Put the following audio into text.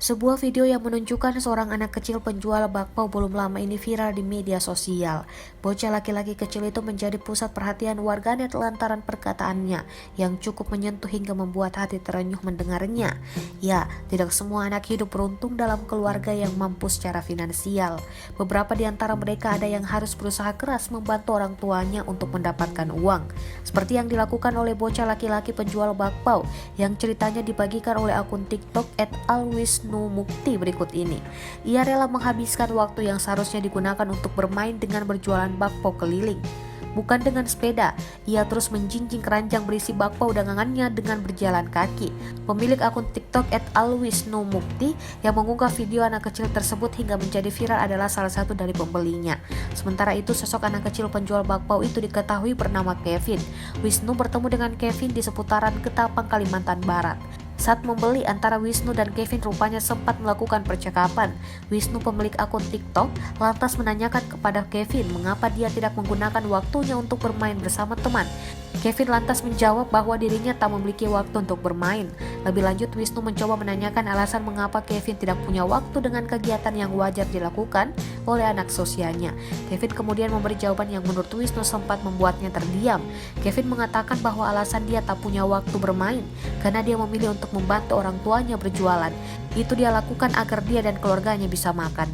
Sebuah video yang menunjukkan seorang anak kecil penjual bakpao belum lama ini viral di media sosial. Bocah laki-laki kecil itu menjadi pusat perhatian warganet lantaran perkataannya yang cukup menyentuh hingga membuat hati terenyuh mendengarnya. Ya, tidak semua anak hidup beruntung dalam keluarga yang mampu secara finansial. Beberapa di antara mereka ada yang harus berusaha keras membantu orang tuanya untuk mendapatkan uang. Seperti yang dilakukan oleh bocah laki-laki penjual bakpao yang ceritanya dibagikan oleh akun TikTok @alwisnumukti berikut ini. Ia rela menghabiskan waktu yang seharusnya digunakan untuk bermain dengan berjualan bakpao keliling. Bukan dengan sepeda, ia terus menjinjing keranjang berisi bakpao dagangannya dengan berjalan kaki. Pemilik akun TikTok @alwisnumukti yang mengunggah video anak kecil tersebut hingga menjadi viral adalah salah satu dari pembelinya. Sementara itu, sosok anak kecil penjual bakpao itu diketahui bernama Kevin. Wisnu bertemu dengan Kevin di seputaran Ketapang, Kalimantan Barat. Saat membeli, antara Wisnu dan Kevin rupanya sempat melakukan percakapan. Wisnu, pemilik akun TikTok, lantas menanyakan kepada Kevin mengapa dia tidak menggunakan waktunya untuk bermain bersama teman. Kevin lantas menjawab bahwa dirinya tak memiliki waktu untuk bermain. Lebih lanjut, Wisnu mencoba menanyakan alasan mengapa Kevin tidak punya waktu dengan kegiatan yang wajar dilakukan oleh anak seusianya. Kevin kemudian memberi jawaban yang menurut Wisnu sempat membuatnya terdiam. Kevin mengatakan bahwa alasan dia tak punya waktu bermain karena dia memilih untuk membantu orang tuanya berjualan. Itu dia lakukan agar dia dan keluarganya bisa makan.